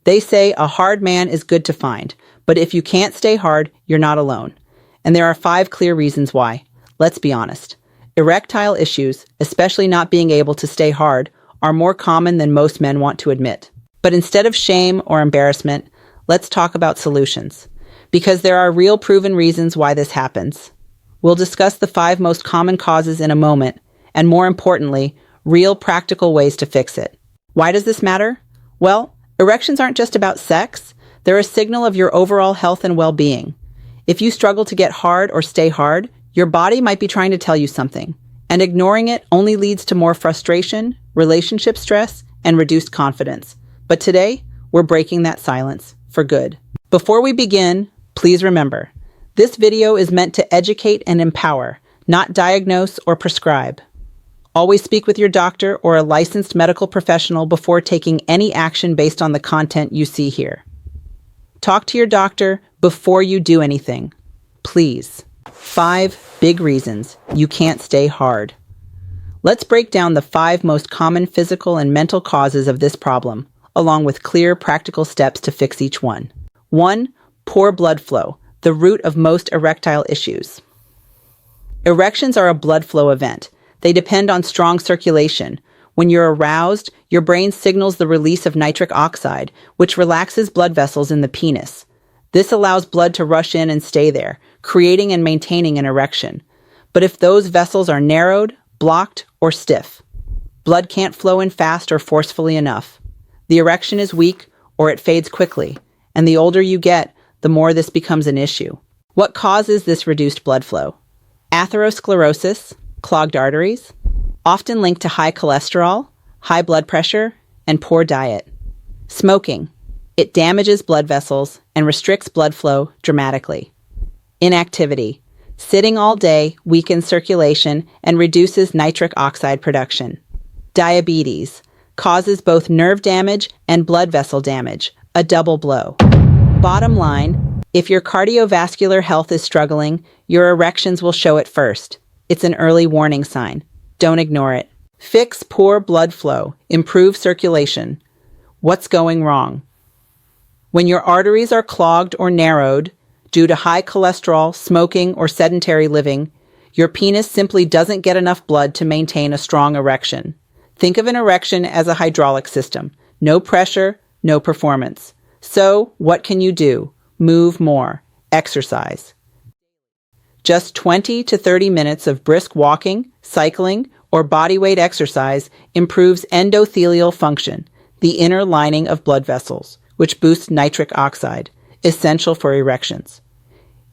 They say a hard man is good to find, but if you can't stay hard, you're not alone. And there are 5 clear reasons why. Let's be honest. Erectile issues, especially not being able to stay hard, are more common than most men want to admit. But instead of shame or embarrassment, let's talk about solutions. Because there are real proven reasons why this happens. We'll discuss the 5 most common causes in a moment, and more importantly, real practical ways to fix it. Why does this matter? Well, erections aren't just about sex. They're a signal of your overall health and well-being. If you struggle to get hard or stay hard, your body might be trying to tell you something, and ignoring it only leads to more frustration, relationship stress, and reduced confidence. But today, we're breaking that silence for good. Before we begin, please remember, this video is meant to educate and empower, not diagnose or prescribe. Always speak with your doctor or a licensed medical professional before taking any action based on the content you see here. Talk to your doctor before you do anything. Please. 5 big reasons you can't stay hard. Let's break down the 5 most common physical and mental causes of this problem, along with clear, practical steps to fix each one. 1. Poor blood flow, the root of most erectile issues. Erections are a blood flow event. They depend on strong circulation. When you're aroused, your brain signals the release of nitric oxide, which relaxes blood vessels in the penis. This allows blood to rush in and stay there, creating and maintaining an erection. But if those vessels are narrowed, blocked, or stiff, blood can't flow in fast or forcefully enough. The erection is weak, or it fades quickly, and the older you get, the more this becomes an issue. What causes this reduced blood flow? Atherosclerosis, clogged arteries, often linked to high cholesterol, high blood pressure, and poor diet. Smoking. It damages blood vessels and restricts blood flow dramatically. Inactivity. Sitting all day weakens circulation and reduces nitric oxide production. Diabetes. Causes both nerve damage and blood vessel damage, a double blow. Bottom line, if your cardiovascular health is struggling, your erections will show it first. It's an early warning sign. Don't ignore it. Fix poor blood flow. Improve circulation. What's going wrong? When your arteries are clogged or narrowed due to high cholesterol, smoking, or sedentary living, your penis simply doesn't get enough blood to maintain a strong erection. Think of an erection as a hydraulic system. No pressure, no performance. So, what can you do? Move more. Exercise. Just 20 to 30 minutes of brisk walking, cycling, or bodyweight exercise improves endothelial function, the inner lining of blood vessels, which boosts nitric oxide, essential for erections.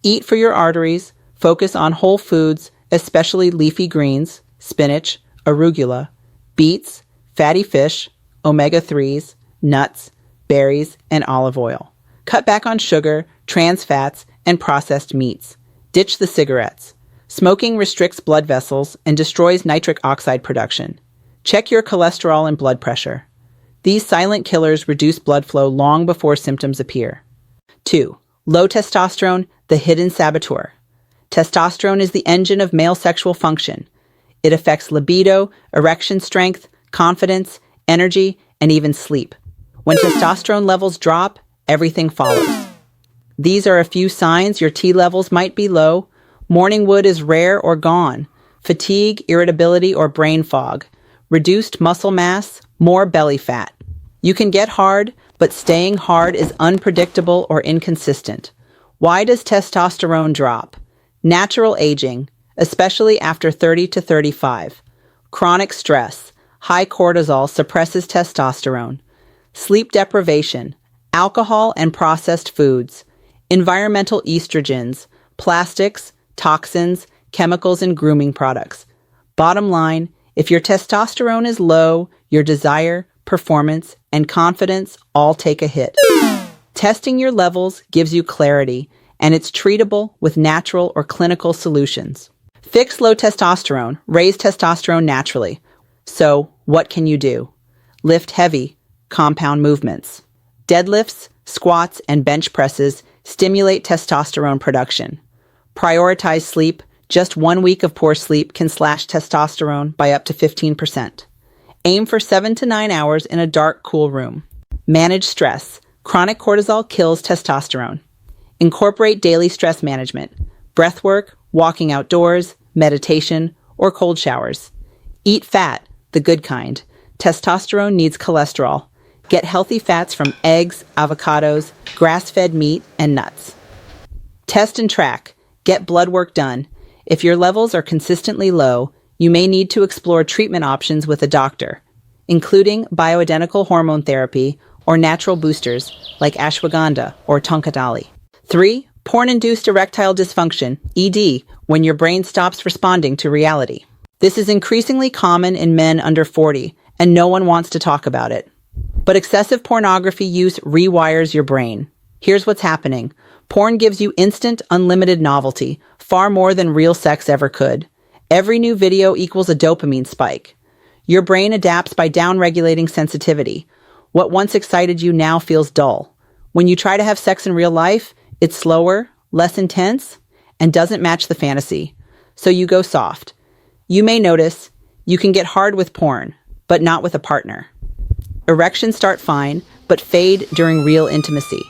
Eat for your arteries, focus on whole foods, especially leafy greens, spinach, arugula, beets, fatty fish, omega-3s, nuts, berries, and olive oil. Cut back on sugar, trans fats, and processed meats. Ditch the cigarettes. Smoking restricts blood vessels and destroys nitric oxide production. Check your cholesterol and blood pressure. These silent killers reduce blood flow long before symptoms appear. 2. Low testosterone, the hidden saboteur. Testosterone is the engine of male sexual function. It affects libido, erection strength, confidence, energy, and even sleep. When testosterone levels drop, everything follows. These are a few signs your T levels might be low. Morning wood is rare or gone. Fatigue, irritability, or brain fog. Reduced muscle mass, more belly fat. You can get hard, but staying hard is unpredictable or inconsistent. Why does testosterone drop? Natural aging, especially after 30 to 35. Chronic stress. High cortisol suppresses testosterone. Sleep deprivation. Alcohol and processed foods. Environmental estrogens. Plastics, toxins, chemicals, and grooming products. Bottom line, if your testosterone is low, your desire, performance, and confidence all take a hit. Testing your levels gives you clarity, and it's treatable with natural or clinical solutions. Fix low testosterone, raise testosterone naturally. So, what can you do? Lift heavy, compound movements. Deadlifts, squats, and bench presses stimulate testosterone production. Prioritize sleep. Just 1 week of poor sleep can slash testosterone by up to 15%. Aim for 7 to 9 hours in a dark, cool room. Manage stress. Chronic cortisol kills testosterone. Incorporate daily stress management, breath work, walking outdoors, meditation, or cold showers. Eat fat, the good kind. Testosterone needs cholesterol. Get healthy fats from eggs, avocados, grass-fed meat, and nuts. Test and track. Get blood work done. If your levels are consistently low, you may need to explore treatment options with a doctor, including bioidentical hormone therapy or natural boosters like ashwagandha or tonkadali. 3. Porn-induced erectile dysfunction, ED, when your brain stops responding to reality. This is increasingly common in men under 40, and no one wants to talk about it. But excessive pornography use rewires your brain. Here's what's happening. Porn gives you instant, unlimited novelty, far more than real sex ever could. Every new video equals a dopamine spike. Your brain adapts by downregulating sensitivity. What once excited you now feels dull. When you try to have sex in real life, it's slower, less intense, and doesn't match the fantasy. So you go soft. You may notice you can get hard with porn, but not with a partner. Erections start fine, but fade during real intimacy.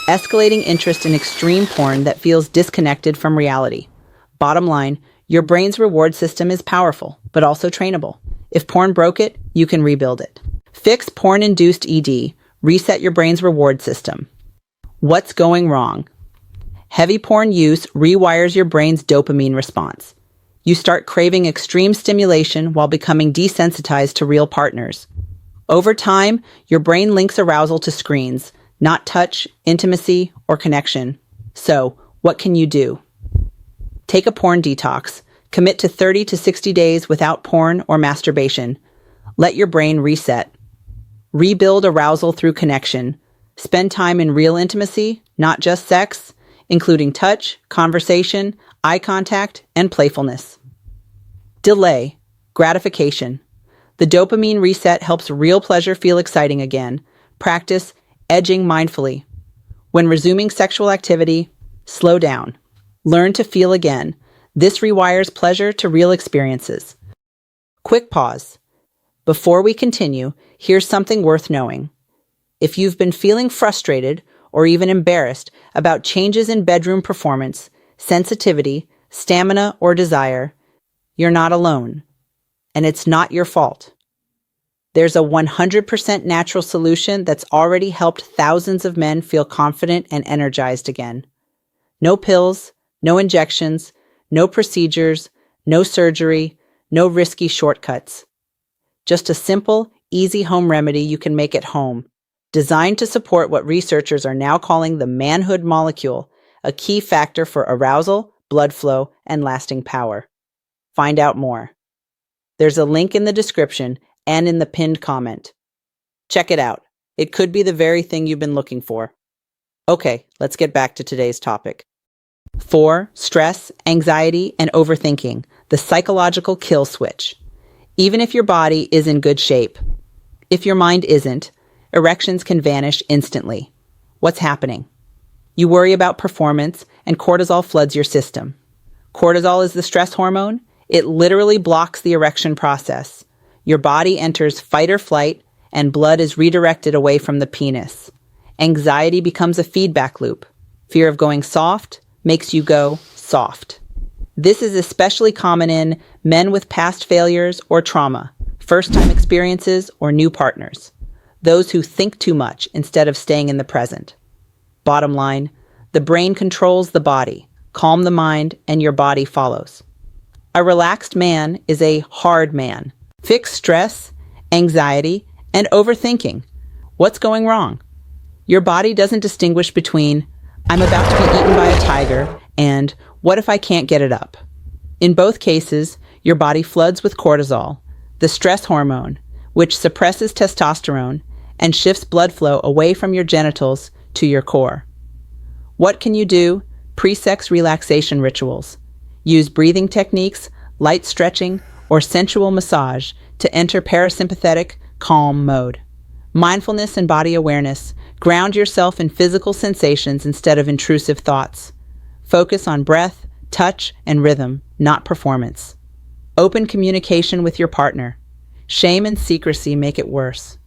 Escalating interest in extreme porn that feels disconnected from reality. Bottom line, your brain's reward system is powerful, but also trainable. If porn broke it, you can rebuild it. Fix porn-induced ED. Reset your brain's reward system. What's going wrong? Heavy porn use rewires your brain's dopamine response. You start craving extreme stimulation while becoming desensitized to real partners. Over time, your brain links arousal to screens, not touch, intimacy, or connection. So, what can you do? Take a porn detox. Commit to 30 to 60 days without porn or masturbation. Let your brain reset. Rebuild arousal through connection. Spend time in real intimacy, not just sex, including touch, conversation, eye contact, and playfulness. Delay. Gratification. The dopamine reset helps real pleasure feel exciting again. Practice edging mindfully. When resuming sexual activity, slow down. Learn to feel again. This rewires pleasure to real experiences. Quick pause. Before we continue, here's something worth knowing. If you've been feeling frustrated or even embarrassed about changes in bedroom performance, sensitivity, stamina, or desire, you're not alone. And it's not your fault. There's a 100% natural solution that's already helped thousands of men feel confident and energized again. No pills, no injections, no procedures, no surgery, no risky shortcuts. Just a simple, easy home remedy you can make at home, designed to support what researchers are now calling the manhood molecule, a key factor for arousal, blood flow, and lasting power. Find out more. There's a link in the description and in the pinned comment. Check it out. It could be the very thing you've been looking for. Okay, let's get back to today's topic. 4. Stress, anxiety, and overthinking, the psychological kill switch. Even if your body is in good shape, if your mind isn't, erections can vanish instantly. What's happening? You worry about performance, and cortisol floods your system. Cortisol is the stress hormone. It literally blocks the erection process. Your body enters fight or flight, and blood is redirected away from the penis. Anxiety becomes a feedback loop. Fear of going soft makes you go soft. This is especially common in men with past failures or trauma, first-time experiences, or new partners. Those who think too much instead of staying in the present. Bottom line, the brain controls the body. Calm the mind, and your body follows. A relaxed man is a hard man. Fix stress, anxiety, and overthinking. What's going wrong? Your body doesn't distinguish between, I'm about to be eaten by a tiger, and what if I can't get it up? In both cases, your body floods with cortisol, the stress hormone, which suppresses testosterone and shifts blood flow away from your genitals to your core. What can you do? Pre-sex relaxation rituals. Use breathing techniques, light stretching, or sensual massage to enter parasympathetic, calm mode. Mindfulness and body awareness. Ground yourself in physical sensations instead of intrusive thoughts. Focus on breath, touch, and rhythm, not performance. Open communication with your partner. Shame and secrecy make it worse.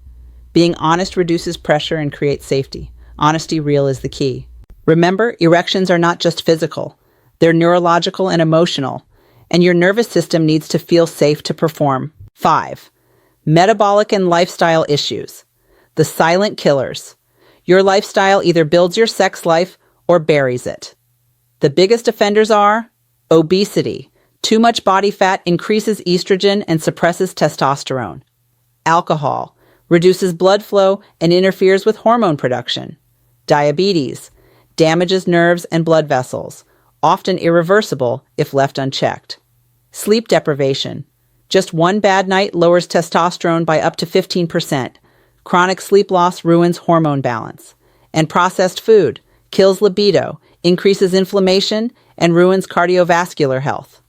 Being honest reduces pressure and creates safety. Honesty real is the key. Remember, erections are not just physical. They're neurological and emotional, and your nervous system needs to feel safe to perform. 5. Metabolic and lifestyle issues. The silent killers. Your lifestyle either builds your sex life or buries it. The biggest offenders are obesity. Too much body fat increases estrogen and suppresses testosterone. Alcohol reduces blood flow and interferes with hormone production. Diabetes damages nerves and blood vessels, often irreversible if left unchecked. Sleep deprivation. Just one bad night lowers testosterone by up to 15%. Chronic sleep loss ruins hormone balance. And processed food kills libido, increases inflammation, and ruins cardiovascular health.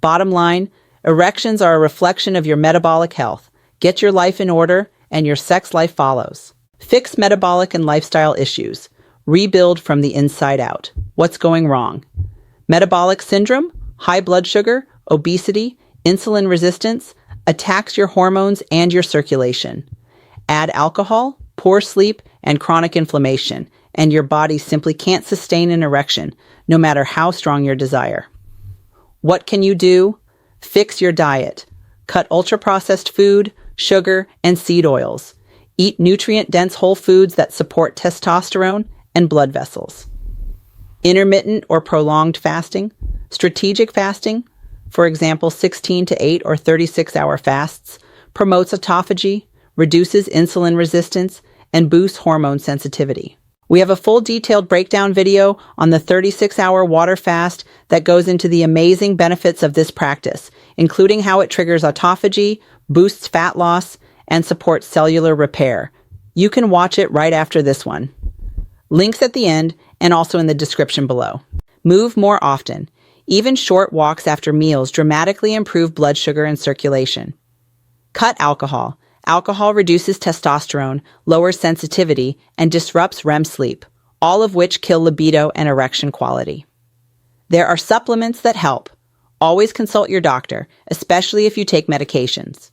Bottom line, erections are a reflection of your metabolic health. Get your life in order, and your sex life follows. Fix metabolic and lifestyle issues. Rebuild from the inside out. What's going wrong? Metabolic syndrome, high blood sugar, obesity, insulin resistance, attacks your hormones and your circulation. Add alcohol, poor sleep, and chronic inflammation, and your body simply can't sustain an erection, no matter how strong your desire. What can you do? Fix your diet. Cut ultra-processed food, sugar, and seed oils. Eat nutrient-dense whole foods that support testosterone and blood vessels. Intermittent or prolonged fasting, strategic fasting, for example 16 to 8 or 36-hour fasts, promotes autophagy, reduces insulin resistance, and boosts hormone sensitivity. We have a full detailed breakdown video on the 36-hour water fast that goes into the amazing benefits of this practice, including how it triggers autophagy, boosts fat loss, and supports cellular repair. You can watch it right after this one. Links at the end and also in the description below. Move more often. Even short walks after meals dramatically improve blood sugar and circulation. Cut alcohol. Alcohol reduces testosterone, lowers sensitivity, and disrupts REM sleep, all of which kill libido and erection quality. There are supplements that help. Always consult your doctor, especially if you take medications.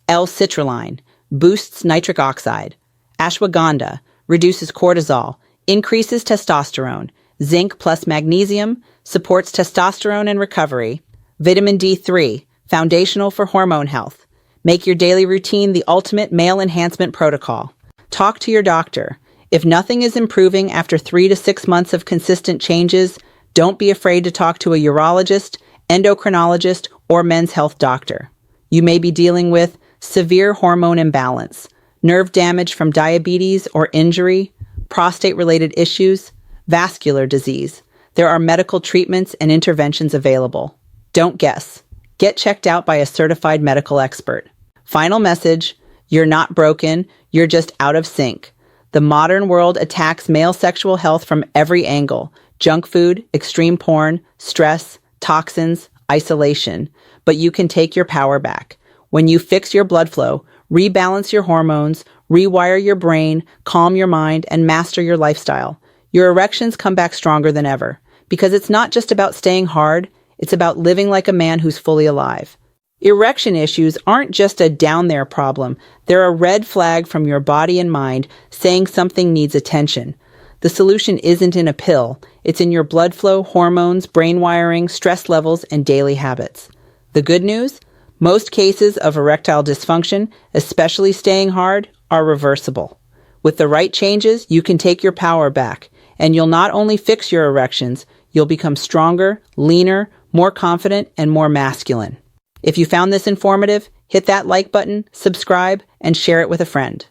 L-citrulline boosts nitric oxide. Ashwagandha reduces cortisol, increases testosterone. Zinc plus magnesium supports testosterone and recovery. Vitamin D3, foundational for hormone health. Make your daily routine the ultimate male enhancement protocol. Talk to your doctor. If nothing is improving after 3 to 6 months of consistent changes, don't be afraid to talk to a urologist, endocrinologist, or men's health doctor. You may be dealing with severe hormone imbalance, nerve damage from diabetes or injury, prostate-related issues, vascular disease. There are medical treatments and interventions available. Don't guess. Get checked out by a certified medical expert. Final message, you're not broken, you're just out of sync. The modern world attacks male sexual health from every angle. Junk food, extreme porn, stress, toxins, isolation. But you can take your power back. When you fix your blood flow, rebalance your hormones, rewire your brain, calm your mind, and master your lifestyle, your erections come back stronger than ever. Because it's not just about staying hard, it's about living like a man who's fully alive. Erection issues aren't just a down there problem. They're a red flag from your body and mind saying something needs attention. The solution isn't in a pill. It's in your blood flow, hormones, brain wiring, stress levels, and daily habits. The good news? Most cases of erectile dysfunction, especially staying hard, are reversible. With the right changes, you can take your power back, and you'll not only fix your erections, you'll become stronger, leaner, more confident, and more masculine. If you found this informative, hit that like button, subscribe, and share it with a friend.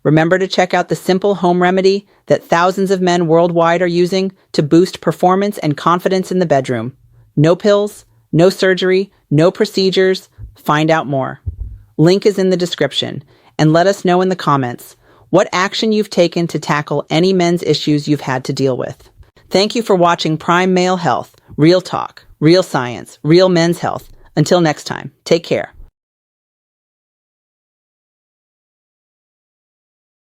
Remember to check out the simple home remedy that thousands of men worldwide are using to boost performance and confidence in the bedroom. No pills, no surgery, no procedures. Find out more. Link is in the description, and let us know in the comments what action you've taken to tackle any men's issues you've had to deal with. Thank you for watching Prime Male Health, real talk, real science, real men's health. Until next time, take care.